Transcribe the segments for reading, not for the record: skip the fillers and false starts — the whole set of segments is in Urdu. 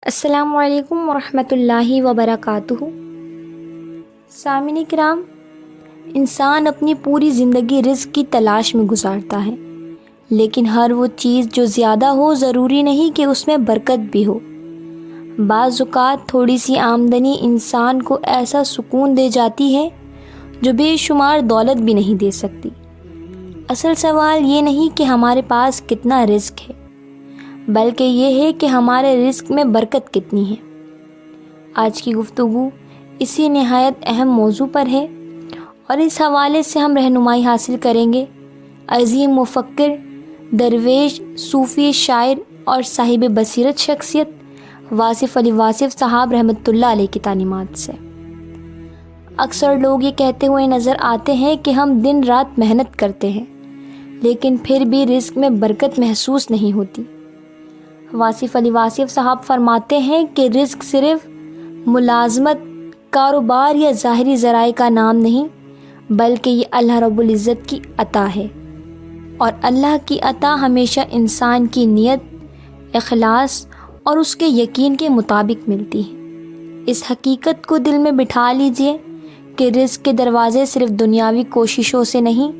السلام علیکم ورحمۃ اللہ وبرکاتہ۔ سامعین کرام، انسان اپنی پوری زندگی رزق کی تلاش میں گزارتا ہے، لیکن ہر وہ چیز جو زیادہ ہو ضروری نہیں کہ اس میں برکت بھی ہو۔ بعض اوقات تھوڑی سی آمدنی انسان کو ایسا سکون دے جاتی ہے جو بے شمار دولت بھی نہیں دے سکتی۔ اصل سوال یہ نہیں کہ ہمارے پاس کتنا رزق ہے، بلکہ یہ ہے کہ ہمارے رزق میں برکت کتنی ہے۔ آج کی گفتگو اسی نہایت اہم موضوع پر ہے، اور اس حوالے سے ہم رہنمائی حاصل کریں گے عظیم مفکر، درویش، صوفی، شاعر اور صاحب بصیرت شخصیت واصف علی واصف صاحب رحمۃ اللہ علیہ کی تعلیمات سے۔ اکثر لوگ یہ کہتے ہوئے نظر آتے ہیں کہ ہم دن رات محنت کرتے ہیں، لیکن پھر بھی رزق میں برکت محسوس نہیں ہوتی۔ واصف علی واصف صاحب فرماتے ہیں کہ رزق صرف ملازمت، کاروبار یا ظاہری ذرائع کا نام نہیں، بلکہ یہ اللہ رب العزت کی عطا ہے، اور اللہ کی عطا ہمیشہ انسان کی نیت، اخلاص اور اس کے یقین کے مطابق ملتی ہے۔ اس حقیقت کو دل میں بٹھا لیجئے کہ رزق کے دروازے صرف دنیاوی کوششوں سے نہیں،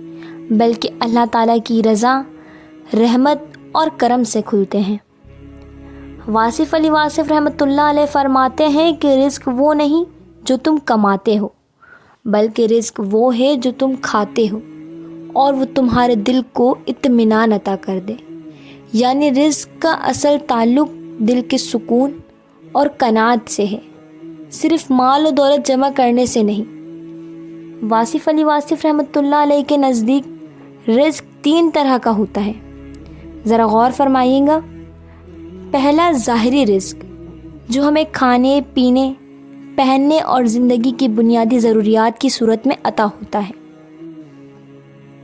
بلکہ اللہ تعالیٰ کی رضا، رحمت اور کرم سے کھلتے ہیں۔ واصف علی واصف رحمۃ اللہ علیہ فرماتے ہیں کہ رزق وہ نہیں جو تم کماتے ہو، بلکہ رزق وہ ہے جو تم کھاتے ہو اور وہ تمہارے دل کو اطمینان عطا کر دے۔ یعنی رزق کا اصل تعلق دل کے سکون اور قناعت سے ہے، صرف مال و دولت جمع کرنے سے نہیں۔ واصف علی واصف رحمۃ اللہ علیہ کے نزدیک رزق 3 طرح کا ہوتا ہے، ذرا غور فرمائیے گا۔ پہلا، ظاہری رزق، جو ہمیں کھانے، پینے، پہننے اور زندگی کی بنیادی ضروریات کی صورت میں عطا ہوتا ہے۔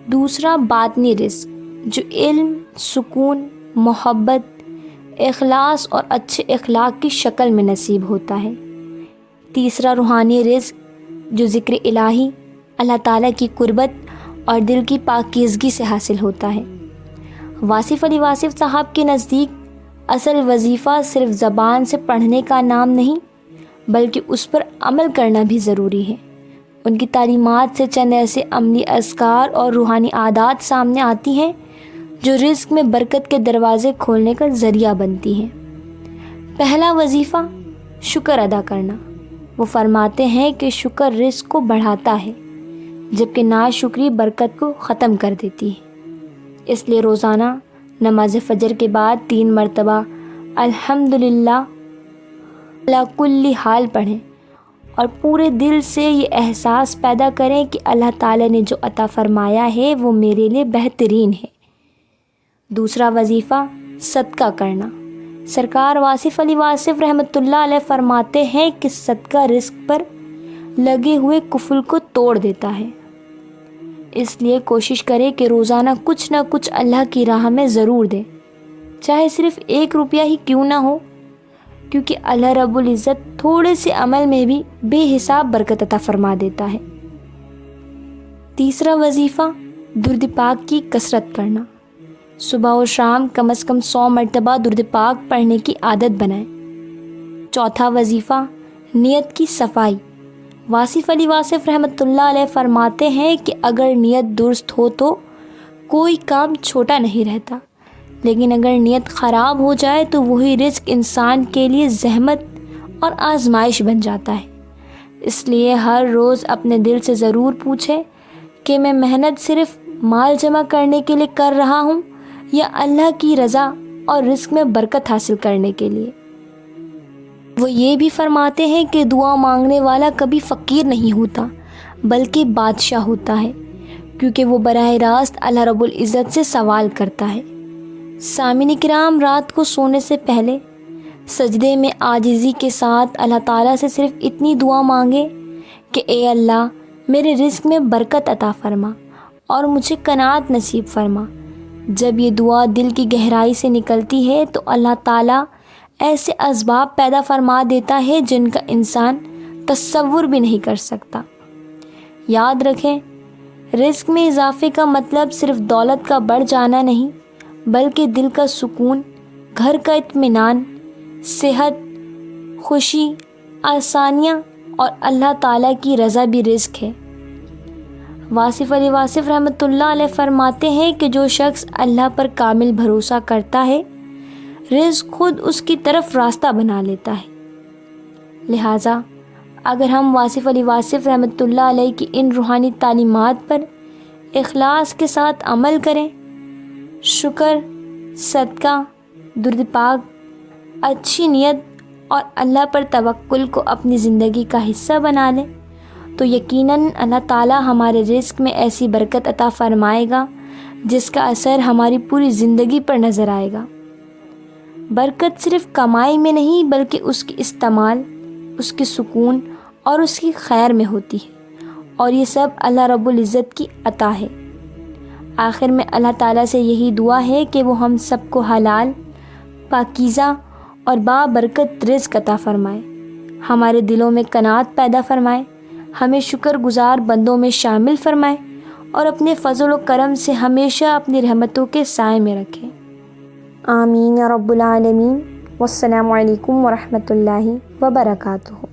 دوسرا، باطنی رزق، جو علم، سکون، محبت، اخلاص اور اچھے اخلاق کی شکل میں نصیب ہوتا ہے۔ تیسرا، روحانی رزق، جو ذکر الہی، اللہ تعالیٰ کی قربت اور دل کی پاکیزگی سے حاصل ہوتا ہے۔ واصف علی واصف صاحب کے نزدیک اصل وظیفہ صرف زبان سے پڑھنے کا نام نہیں، بلکہ اس پر عمل کرنا بھی ضروری ہے۔ ان کی تعلیمات سے چند ایسے عملی اذکار اور روحانی عادات سامنے آتی ہیں جو رزق میں برکت کے دروازے کھولنے کا ذریعہ بنتی ہیں۔ پہلا وظیفہ، شکر ادا کرنا۔ وہ فرماتے ہیں کہ شکر رزق کو بڑھاتا ہے، جبکہ ناشکری برکت کو ختم کر دیتی ہے۔ اس لیے روزانہ نماز فجر کے بعد 3 مرتبہ الحمدللہ علی کل حال پڑھیں، اور پورے دل سے یہ احساس پیدا کریں کہ اللہ تعالیٰ نے جو عطا فرمایا ہے وہ میرے لیے بہترین ہے۔ دوسرا وظیفہ، صدقہ کرنا۔ سرکار واصف علی واصف رحمۃ اللہ علیہ فرماتے ہیں کہ صدقہ رزق پر لگے ہوئے قفل کو توڑ دیتا ہے۔ اس لیے کوشش کرے کہ روزانہ کچھ نہ کچھ اللہ کی راہ میں ضرور دے، چاہے صرف 1 روپیہ ہی کیوں نہ ہو، کیونکہ اللہ رب العزت تھوڑے سے عمل میں بھی بے حساب برکت عطا فرما دیتا ہے۔ تیسرا وظیفہ، درود پاک کی کثرت کرنا۔ صبح و شام کم از کم 100 مرتبہ درود پاک پڑھنے کی عادت بنائیں۔ چوتھا وظیفہ، نیت کی صفائی۔ واصف علی واصف رحمۃ اللہ علیہ فرماتے ہیں کہ اگر نیت درست ہو تو کوئی کام چھوٹا نہیں رہتا، لیکن اگر نیت خراب ہو جائے تو وہی رزق انسان کے لیے زحمت اور آزمائش بن جاتا ہے۔ اس لیے ہر روز اپنے دل سے ضرور پوچھے کہ میں محنت صرف مال جمع کرنے کے لیے کر رہا ہوں یا اللہ کی رضا اور رزق میں برکت حاصل کرنے کے لیے۔ وہ یہ بھی فرماتے ہیں کہ دعا مانگنے والا کبھی فقیر نہیں ہوتا، بلکہ بادشاہ ہوتا ہے، کیونکہ وہ براہ راست اللہ رب العزت سے سوال کرتا ہے۔ سامعین کرام، رات کو سونے سے پہلے سجدے میں عاجزی کے ساتھ اللہ تعالیٰ سے صرف اتنی دعا مانگے کہ اے اللہ، میرے رزق میں برکت عطا فرما اور مجھے قناعت نصیب فرما۔ جب یہ دعا دل کی گہرائی سے نکلتی ہے تو اللہ تعالیٰ ایسے اسباب پیدا فرما دیتا ہے جن کا انسان تصور بھی نہیں کر سکتا۔ یاد رکھیں، رزق میں اضافے کا مطلب صرف دولت کا بڑھ جانا نہیں، بلکہ دل کا سکون، گھر کا اطمینان، صحت خوشی، آسانیاں اور اللہ تعالیٰ کی رضا بھی رزق ہے۔ واصف علی واصف رحمۃ اللہ علیہ فرماتے ہیں کہ جو شخص اللہ پر کامل بھروسہ کرتا ہے، رزق خود اس کی طرف راستہ بنا لیتا ہے۔ لہٰذا اگر ہم واصف علی واصف رحمۃ اللہ علیہ کی ان روحانی تعلیمات پر اخلاص کے ساتھ عمل کریں، شکر، صدقہ، درود پاک، اچھی نیت اور اللہ پر توکل کو اپنی زندگی کا حصہ بنا لیں، تو یقیناً اللہ تعالیٰ ہمارے رزق میں ایسی برکت عطا فرمائے گا جس کا اثر ہماری پوری زندگی پر نظر آئے گا۔ برکت صرف کمائی میں نہیں بلکہ اس کی استعمال، اس کی سکون اور اس کی خیر میں ہوتی ہے، اور یہ سب اللہ رب العزت کی عطا ہے۔ آخر میں اللہ تعالیٰ سے یہی دعا ہے کہ وہ ہم سب کو حلال، پاکیزہ اور بابرکت رزق عطا فرمائے، ہمارے دلوں میں قناعت پیدا فرمائے، ہمیں شکر گزار بندوں میں شامل فرمائے اور اپنے فضل و کرم سے ہمیشہ اپنی رحمتوں کے سائے میں رکھے۔ آمین یا رب العالمین۔ والسلام علیکم ورحمۃ اللہ وبرکاتہ۔